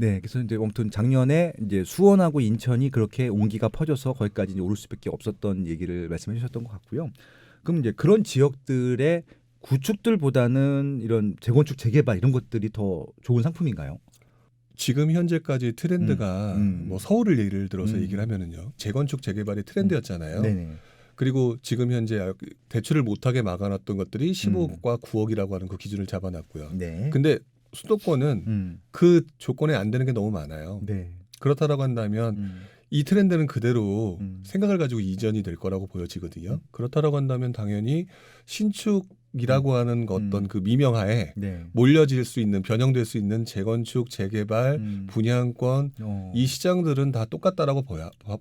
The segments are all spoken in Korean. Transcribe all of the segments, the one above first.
네, 그래서 이제 아무튼 작년에 이제 수원하고 인천이 그렇게 온기가 퍼져서 거기까지 이제 오를 수밖에 없었던 얘기를 말씀해 주셨던 것 같고요. 그럼 이제 그런 지역들의 구축들보다는 이런 재건축 재개발 이런 것들이 더 좋은 상품인가요? 지금 현재까지 트렌드가 뭐 서울을 예를 들어서 얘기를 하면은요. 재건축 재개발이 트렌드였잖아요. 네네. 그리고 지금 현재 대출을 못하게 막아놨던 것들이 15억과 9억이라고 하는 그 기준을 잡아놨고요. 네. 근데 수도권은 그 조건에 안 되는 게 너무 많아요. 네. 그렇다라고 한다면 이 트렌드는 그대로 생각을 가지고 이전이 될 거라고 보여지거든요. 그렇다라고 한다면 당연히 신축이라고 하는 어떤 그 미명하에 네. 몰려질 수 있는 변형될 수 있는 재건축, 재개발, 분양권 이 시장들은 다 똑같다라고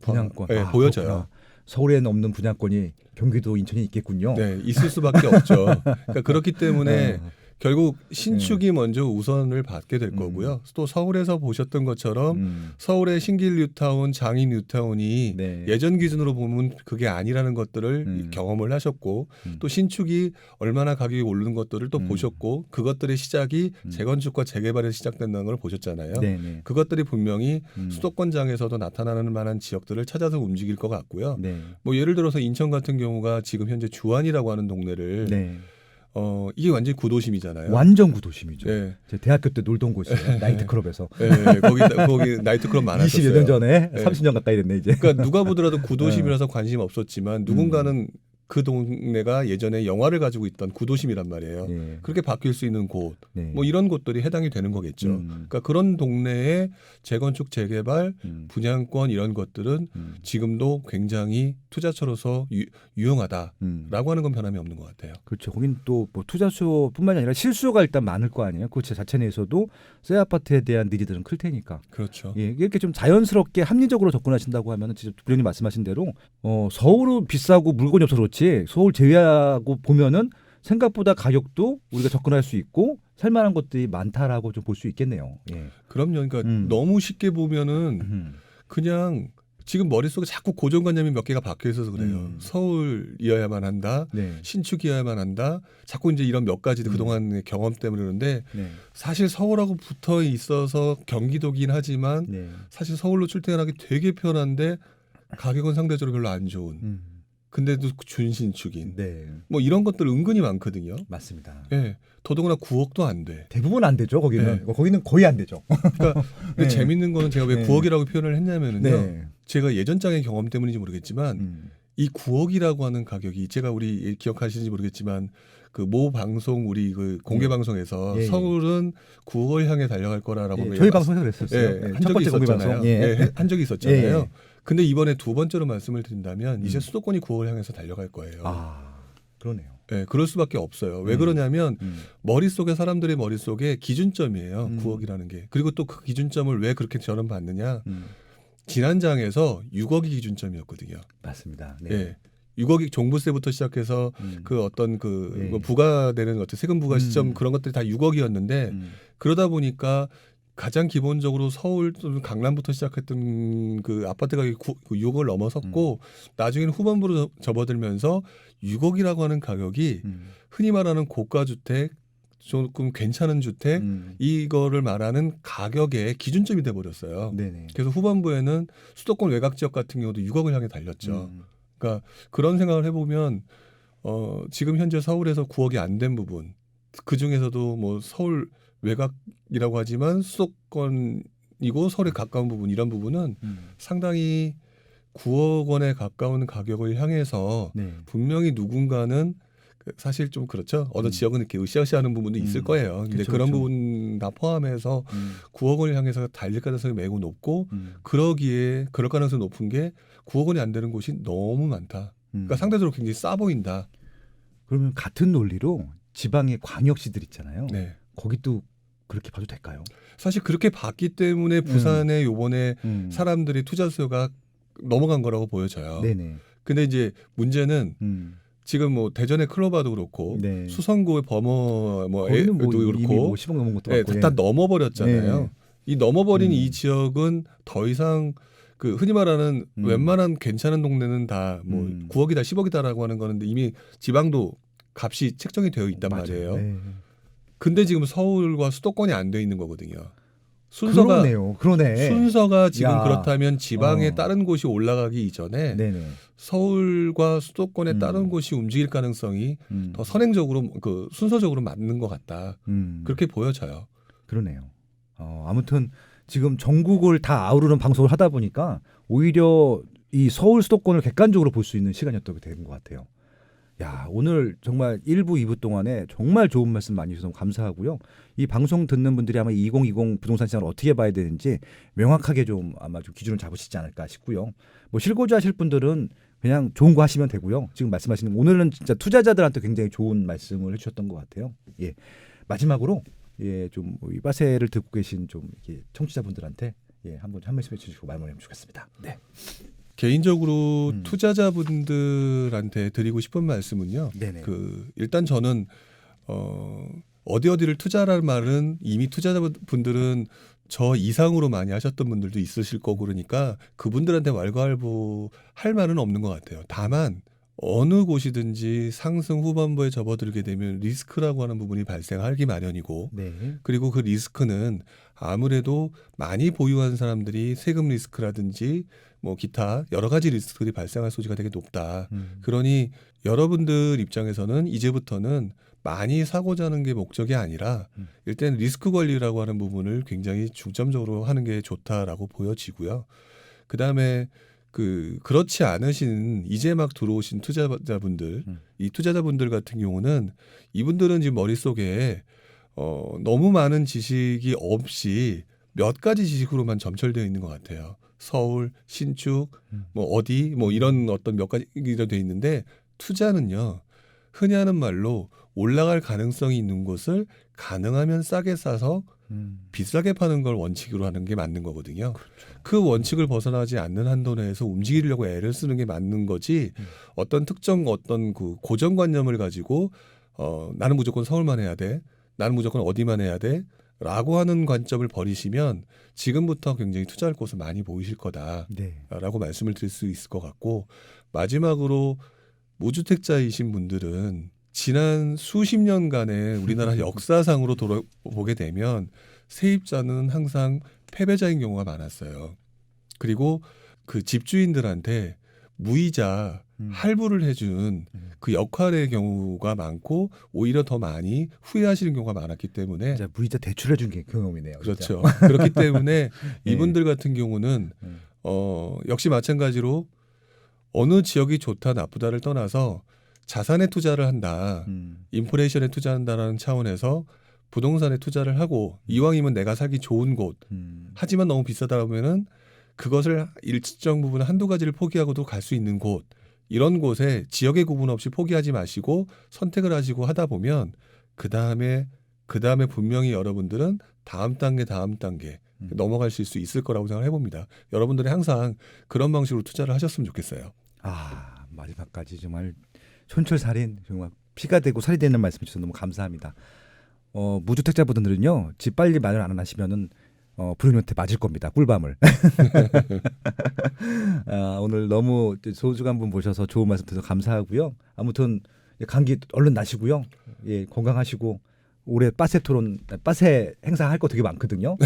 분양권. 네, 보여져요. 그렇구나. 서울에는 없는 분양권이 경기도, 인천이 있겠군요. 네, 있을 수밖에 없죠. 그러니까 그렇기 때문에 결국 신축이 먼저 우선을 받게 될 거고요. 또 서울에서 보셨던 것처럼 서울의 신길 뉴타운, 장인 뉴타운이 네. 예전 기준으로 보면 그게 아니라는 것들을 경험을 하셨고 또 신축이 얼마나 가격이 오르는 것들을 또 보셨고 그것들의 시작이 재건축과 재개발에서 시작된다는 걸 보셨잖아요. 네네. 그것들이 분명히 수도권장에서도 나타나는 만한 지역들을 찾아서 움직일 것 같고요. 네. 뭐 예를 들어서 인천 같은 경우가 지금 현재 주안이라고 하는 동네를 네. 이게 완전히 구도심이잖아요. 완전 구도심이죠. 네. 제 대학교 때 놀던 곳이에요. 나이트클럽에서. 네, 거기 나이트클럽 많았었어요. 20여 년 전에 네. 30년 가까이 됐네 이제. 그러니까 누가 보더라도 구도심이라서 관심 없었지만 누군가는 그 동네가 예전에 영화를 가지고 있던 구도심이란 말이에요. 예. 그렇게 바뀔 수 있는 곳, 네. 뭐 이런 곳들이 해당이 되는 거겠죠. 그러니까 그런 동네의 재건축, 재개발, 분양권 이런 것들은 지금도 굉장히 투자처로서 유용하다라고 하는 건 변함이 없는 것 같아요. 그렇죠. 거긴 또 뭐 투자수요뿐만이 아니라 실수요가 일단 많을 거 아니에요. 그 자체 내에서도 새 아파트에 대한 니즈들은 클 테니까. 그렇죠. 예, 이렇게 좀 자연스럽게 합리적으로 접근하신다고 하면은 진짜 부장님 말씀하신 대로 서울은 비싸고 물건이 없어서 그렇지 서울 제외하고 보면은 생각보다 가격도 우리가 접근할 수 있고 살만한 것들이 많다라고 좀 볼 수 있겠네요. 예. 그럼요. 그러니까 너무 쉽게 보면은 그냥 지금 머릿속에 자꾸 고정관념이 몇 개가 박혀 있어서 그래요. 서울이어야만 한다. 네. 신축이어야만 한다. 자꾸 이제 이런 몇 가지 그동안의 경험 때문에 그러는데 네. 사실 서울하고 붙어 있어서 경기도긴 하지만 네. 사실 서울로 출퇴근하기 되게 편한데 가격은 상대적으로 별로 안 좋은. 근데도 준신축인. 네. 뭐 이런 것들 은근히 많거든요. 맞습니다. 예. 더더구나 9억도 안 돼. 대부분 안 되죠. 거기는 거기는 거의 안 되죠. 그러니까 근데 네. 재밌는 거는 제가 왜 네. 9억이라고 표현을 했냐면은요. 네. 제가 예전장의 경험 때문인지 모르겠지만 이 9억이라고 하는 가격이 제가 우리 기억하시는지 모르겠지만 그 모 방송 우리 그 공개 방송에서 예. 서울은 9억을 향해 달려갈 거라라고 예, 저희 방송에서 그랬었어요. 예, 예, 한 첫 적이 번째 공개 있었잖아요. 방송. 예. 예, 한 적이 있었잖아요. 예. 근데 이번에 두 번째로 말씀을 드린다면 이제 수도권이 9억을 향해서 달려갈 거예요. 아, 그러네요. 예, 그럴 수밖에 없어요. 왜 그러냐면 머릿속에 사람들의 머릿속에 기준점이에요. 9억이라는 게. 그리고 또 그 기준점을 왜 그렇게 저렴받느냐. 지난 장에서 6억이 기준점이었거든요. 맞습니다. 네. 예. 6억이 종부세부터 시작해서 그 어떤 그 예. 뭐 부과되는 것들 세금 부과 시점 그런 것들이 다 6억이었는데 그러다 보니까 가장 기본적으로 서울 또는 강남부터 시작했던 그 아파트 가격이 6억을 넘어섰고 나중에는 후반부로 접어들면서 6억이라고 하는 가격이 흔히 말하는 고가 주택 조금 괜찮은 주택 이거를 말하는 가격의 기준점이 돼 버렸어요. 네네. 그래서 후반부에는 수도권 외곽 지역 같은 경우도 6억을 향해 달렸죠. 그러니까 그런 생각을 해보면 지금 현재 서울에서 9억이 안 된 부분 그 중에서도 뭐 서울 외곽이라고 하지만 수도권이고 서울에 가까운 부분 이런 부분은 상당히 9억 원에 가까운 가격을 향해서 네. 분명히 누군가는 사실 좀 그렇죠. 어느 지역은 이렇게 으쌰으쌰하는 부분도 있을 거예요. 근데 그쵸, 그런 그쵸. 부분 다 포함해서 9억 원을 향해서 달릴 가능성이 매우 높고 그러기에 그럴 가능성이 높은 게 9억 원이 안 되는 곳이 너무 많다. 그러니까 상대적으로 굉장히 싸 보인다. 그러면 같은 논리로 지방의 광역시들 있잖아요. 네. 거기도 그렇게 봐도 될까요? 사실 그렇게 봤기 때문에 부산에 요번에 사람들이 투자 수요가 넘어간 거라고 보여져요. 네네. 근데 이제 문제는 지금 뭐 대전의 클로바도 그렇고 네. 수성구의 범어 뭐 거기는 뭐 애도 이미 그렇고 뭐 10억 넘은 것도 네, 같고. 다 넘어버렸잖아요. 네. 이 넘어버린 이 지역은 더 이상 그 흔히 말하는 웬만한 괜찮은 동네는 다 뭐 9억이다 10억이다라고 하는 거는 이미 지방도 값이 책정이 되어 있단 맞아요. 말이에요. 네. 근데 지금 서울과 수도권이 안 돼 있는 거거든요. 순서가 그러네. 순서가 지금 야. 그렇다면 지방에 어. 다른 곳이 올라가기 이전에 네네. 서울과 수도권에 음. 다른 곳이 움직일 가능성이 음. 더 선행적으로 그 순서적으로 맞는 것 같다. 음. 그렇게 보여져요. 그러네요. 아무튼 지금 전국을 다 아우르는 방송을 하다 보니까 오히려 이 서울 수도권을 객관적으로 볼 수 있는 시간이었던 게 되는 것 같아요. 야, 오늘 정말 1부, 2부 동안에 정말 좋은 말씀 많이 주셔서 너무 감사하고요. 이 방송 듣는 분들이 아마 2020 부동산 시장을 어떻게 봐야 되는지 명확하게 좀 아마 좀 기준을 잡으시지 않을까 싶고요. 뭐 실고자 하실 분들은 그냥 좋은 거 하시면 되고요. 지금 말씀하시는 오늘은 진짜 투자자들한테 굉장히 좋은 말씀을 해주셨던 것 같아요. 예, 마지막으로 좀 이 빠세를 듣고 계신 좀 이렇게 청취자분들한테 한번 한 말씀 해주시고 마무리하면 좋겠습니다. 네. 개인적으로 투자자분들한테 드리고 싶은 말씀은요. 네네. 일단 저는 어디를 투자라는 말은 이미 투자자분들은 저 이상으로 많이 하셨던 분들도 있으실 거고 그러니까 그분들한테 왈가왈부할 말은 없는 것 같아요. 다만 어느 곳이든지 상승 후반부에 접어들게 되면 리스크라고 하는 부분이 발생하기 마련이고 네. 그리고 그 리스크는 아무래도 많이 보유한 사람들이 세금 리스크라든지 뭐 기타 여러 가지 리스크들이 발생할 소지가 되게 높다. 그러니 여러분들 입장에서는 이제부터는 많이 사고자 하는 게 목적이 아니라 일단 리스크 관리라고 하는 부분을 굉장히 중점적으로 하는 게 좋다라고 보여지고요. 그다음에 그렇지 않으신 이제 막 들어오신 투자자분들, 이 투자자분들 같은 경우는 이분들은 지금 머릿속에 너무 많은 지식이 없이 몇 가지 지식으로만 점철되어 있는 것 같아요. 서울, 신축, 뭐 어디, 뭐 이런 어떤 몇 가지로 되어 있는데 투자는요, 흔히 하는 말로 올라갈 가능성이 있는 곳을 가능하면 싸게 싸서 비싸게 파는 걸 원칙으로 하는 게 맞는 거거든요. 그렇죠. 그 원칙을 벗어나지 않는 한도 내에서 움직이려고 애를 쓰는 게 맞는 거지. 어떤 특정 어떤 그 고정관념을 가지고 나는 무조건 서울만 해야 돼. 나는 무조건 어디만 해야 돼. 라고 하는 관점을 버리시면 지금부터 굉장히 투자할 곳을 많이 보이실 거다라고 네. 말씀을 드릴 수 있을 것 같고 마지막으로 무주택자이신 분들은 지난 수십 년간의 우리나라 역사상으로 돌아보게 되면 세입자는 항상 패배자인 경우가 많았어요. 그리고 그 집주인들한테 무이자 할부를 해준 그 역할의 경우가 많고 오히려 더 많이 후회하시는 경우가 많았기 때문에 진짜 무이자 대출해 준 게 경험이네요. 그렇죠. 그렇기 때문에 네. 이분들 같은 경우는 역시 마찬가지로 어느 지역이 좋다 나쁘다를 떠나서 자산에 투자를 한다. 인플레이션에 투자한다라는 차원에서 부동산에 투자를 하고 이왕이면 내가 살기 좋은 곳 하지만 너무 비싸다 보면은 그것을 일정 부분 한두 가지를 포기하고도 갈 수 있는 곳 이런 곳에 지역의 구분 없이 포기하지 마시고 선택을 하시고 하다 보면 그 다음에 분명히 여러분들은 다음 단계 넘어가실 수 있을 거라고 생각을 해봅니다. 여러분들이 항상 그런 방식으로 투자를 하셨으면 좋겠어요. 마지막까지 정말 촌철살인 정말 피가 되고 살이 되는 말씀 주셔서 너무 감사합니다. 무주택자분들은요 집 빨리 마련 안 하시면은 부모님한테 맞을 겁니다. 꿀밤을. 오늘 너무 소중한 분 모셔서 좋은 말씀 드려서 감사하고요. 아무튼 감기 얼른 나시고요. 건강하시고 올해 빠세 토론, 빠세 행사 할 거 되게 많거든요.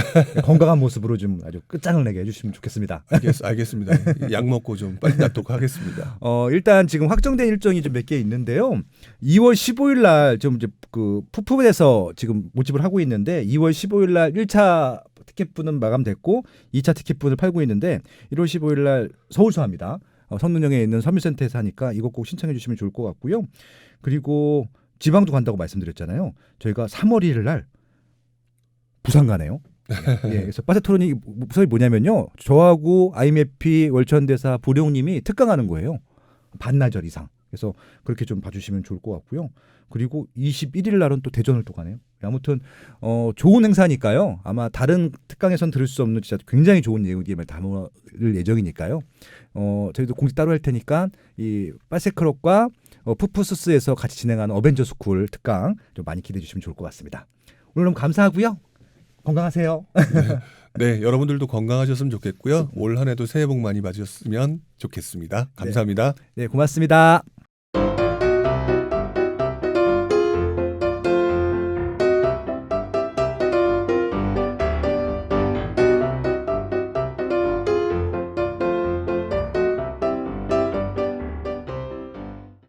건강한 모습으로 좀 아주 끝장을 내게 해주시면 좋겠습니다. 알겠습니다. 약 먹고 좀 빨리 낫도록 하겠습니다. 일단 지금 확정된 일정이 좀 몇 개 있는데요. 2월 15일 날 좀 이제 그 푸푸에서 지금 모집을 하고 있는데 2월 15일 날 1차 티켓분은 마감됐고 2차 티켓분을 팔고 있는데 1월 15일 날 서울서 합니다. 성능역에 있는 서민센터에서 하니까 이거 꼭 신청해 주시면 좋을 것 같고요. 그리고 지방도 간다고 말씀드렸잖아요. 저희가 3월 1일 날 부산 가네요. 그래서 빠세 토론이 뭐냐면요. 저하고 IMF 월천대사 보령님이 특강하는 거예요. 반나절 이상. 그래서 그렇게 좀 봐주시면 좋을 것 같고요. 그리고 21일 날은 또 대전을 또 가네요. 아무튼 좋은 행사니까요. 아마 다른 특강에선 들을 수 없는 진짜 굉장히 좋은 내용을 담을 예정이니까요. 저희도 공지 따로 할 테니까 이 빠세클럽과 푸푸스스에서 같이 진행하는 어벤져 스쿨 특강 좀 많이 기대해 주시면 좋을 것 같습니다. 오늘 너무 감사하고요. 건강하세요. 네, 여러분들도 건강하셨으면 좋겠고요. 올 한 해도 새해 복 많이 받으셨으면 좋겠습니다. 감사합니다. 네, 고맙습니다.